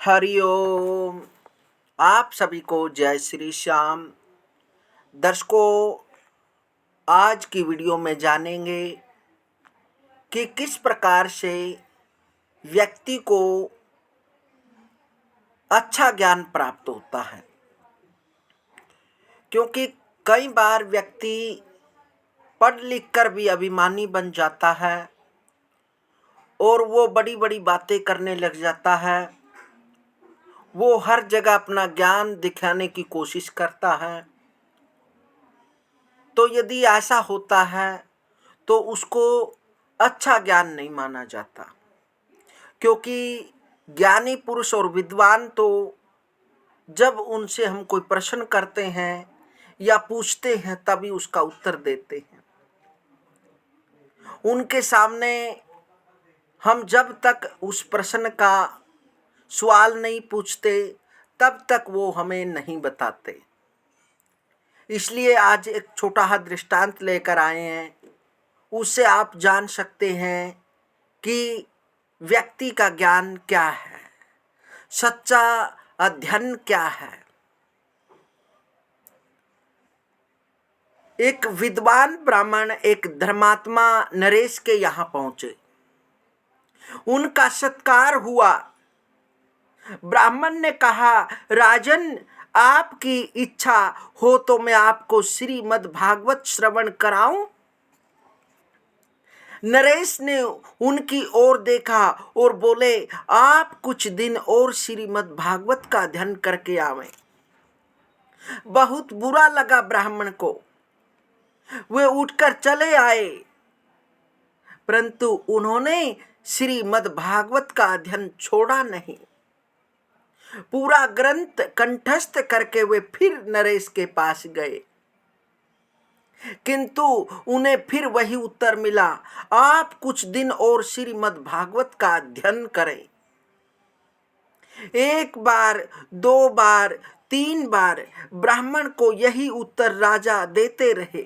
हरिओम। आप सभी को जय श्री श्याम। दर्शकों, आज की वीडियो में जानेंगे कि किस प्रकार से व्यक्ति को अच्छा ज्ञान प्राप्त होता है। क्योंकि कई बार व्यक्ति पढ़ लिख कर भी अभिमानी बन जाता है और वो बड़ी बड़ी बातें करने लग जाता है। वो हर जगह अपना ज्ञान दिखाने की कोशिश करता है। तो यदि ऐसा होता है तो उसको अच्छा ज्ञान नहीं माना जाता। क्योंकि ज्ञानी पुरुष और विद्वान तो जब उनसे हम कोई प्रश्न करते हैं या पूछते हैं तभी उसका उत्तर देते हैं। उनके सामने हम जब तक उस प्रश्न का सवाल नहीं पूछते तब तक वो हमें नहीं बताते। इसलिए आज एक छोटा सा दृष्टांत लेकर आए हैं। उससे आप जान सकते हैं कि व्यक्ति का ज्ञान क्या है, सच्चा अध्ययन क्या है। एक विद्वान ब्राह्मण एक धर्मात्मा नरेश के यहाँ पहुंचे। उनका सत्कार हुआ। ब्राह्मण ने कहा, राजन, आपकी इच्छा हो तो मैं आपको श्रीमद् भागवत श्रवण कराऊं। नरेश ने उनकी ओर देखा और बोले, आप कुछ दिन और श्रीमद् भागवत का अध्ययन करके आवें। बहुत बुरा लगा ब्राह्मण को। वे उठकर चले आए, परंतु उन्होंने श्रीमद् भागवत का अध्ययन छोड़ा नहीं। पूरा ग्रंथ कंठस्थ करके वे फिर नरेश के पास गए, किंतु उन्हें फिर वही उत्तर मिला, आप कुछ दिन और श्रीमद् भागवत का अध्ययन करें। एक बार, दो बार, तीन बार ब्राह्मण को यही उत्तर राजा देते रहे।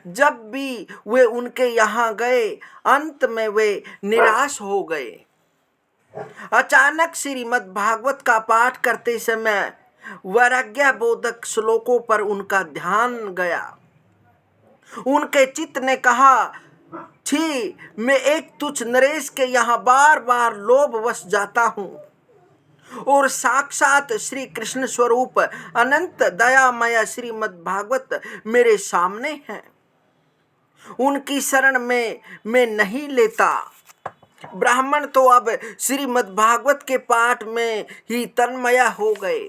जब भी वे उनके यहाँ गए, अंत में वे निराश हो गए। अचानक श्रीमद् भागवत का पाठ करते समय वैराग्य बोधक श्लोकों पर उनका ध्यान गया। उनके चित्त ने कहा, छी, मैं एक तुच्छ नरेश के यहाँ बार बार लोभवश जाता हूँ और साक्षात श्री कृष्ण स्वरूप अनंत दयामय श्रीमद् भागवत मेरे सामने हैं। उनकी शरण में मैं नहीं लेता। ब्राह्मण तो अब श्रीमद् भागवत के पाठ में ही तन्मय हो गए।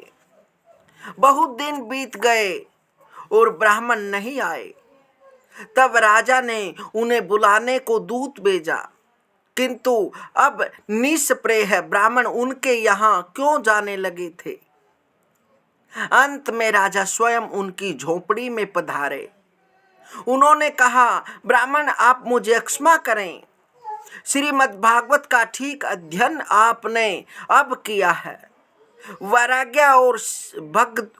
बहुत दिन बीत गए और ब्राह्मण नहीं आए। तब राजा ने उन्हें बुलाने को दूत भेजा, किंतु अब निष्प्रय ब्राह्मण उनके यहाँ क्यों जाने लगे थे। अंत में राजा स्वयं उनकी झोपड़ी में पधारे। उन्होंने कहा, ब्राह्मण, आप मुझे क्षमा करें। श्रीमद् भागवत का ठीक अध्ययन आपने अब किया है। वैराग्य और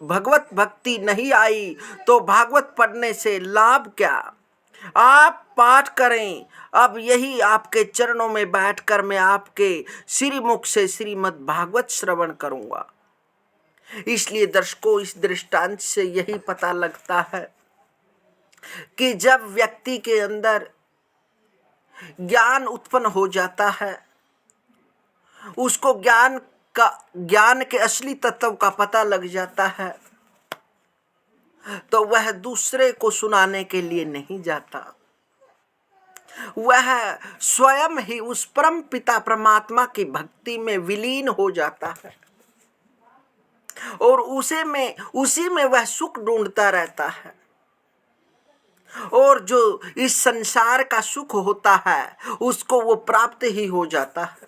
भगवत भक्ति नहीं आई तो भागवत पढ़ने से लाभ क्या। आप पाठ करें। अब यही आपके चरणों में बैठकर मैं आपके श्रीमुख से श्रीमद् भागवत श्रवण करूंगा। इसलिए दर्शकों, इस दृष्टांत से यही पता लगता है कि जब व्यक्ति के अंदर ज्ञान उत्पन्न हो जाता है, उसको ज्ञान के असली तत्व का पता लग जाता है, तो वह दूसरे को सुनाने के लिए नहीं जाता। वह स्वयं ही उस परम पिता परमात्मा की भक्ति में विलीन हो जाता है और उसी में वह सुख ढूंढता रहता है। और जो इस संसार का सुख होता है उसको वो प्राप्त ही हो जाता है।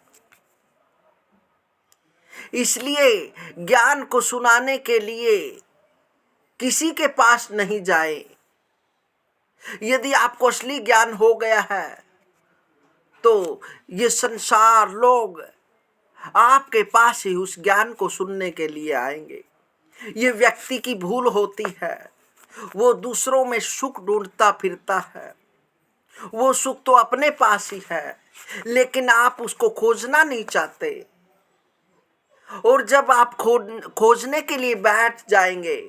इसलिए ज्ञान को सुनाने के लिए किसी के पास नहीं जाए। यदि आपको असली ज्ञान हो गया है तो ये संसार लोग आपके पास ही उस ज्ञान को सुनने के लिए आएंगे। ये व्यक्ति की भूल होती है। वो दूसरों में सुख ढूंढता फिरता है। वो सुख तो अपने पास ही है, लेकिन आप उसको खोजना नहीं चाहते। और जब आप खोजने के लिए बैठ जाएंगे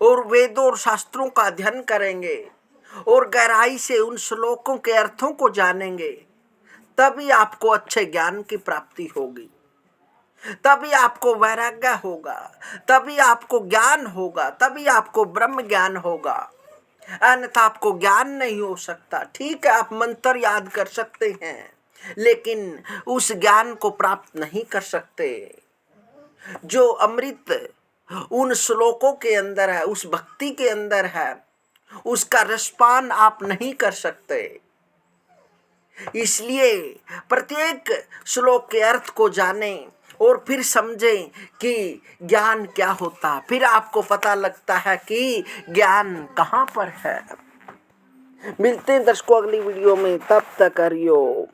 और वेदों और शास्त्रों का अध्ययन करेंगे और गहराई से उन श्लोकों के अर्थों को जानेंगे, तभी आपको अच्छे ज्ञान की प्राप्ति होगी, तभी आपको वैराग्य होगा, तभी आपको ज्ञान होगा, तभी आपको ब्रह्म ज्ञान होगा। अन्यथा आपको ज्ञान नहीं हो सकता। ठीक है, आप मंत्र याद कर सकते हैं, लेकिन उस ज्ञान को प्राप्त नहीं कर सकते जो अमृत उन श्लोकों के अंदर है, उस भक्ति के अंदर है, उसका रसपान आप नहीं कर सकते। इसलिए प्रत्येक श्लोक के अर्थ को जानें और फिर समझें कि ज्ञान क्या होता, फिर आपको पता लगता है कि ज्ञान कहाँ पर है। मिलते हैं दर्शकों अगली वीडियो में, तब तक हरिओम।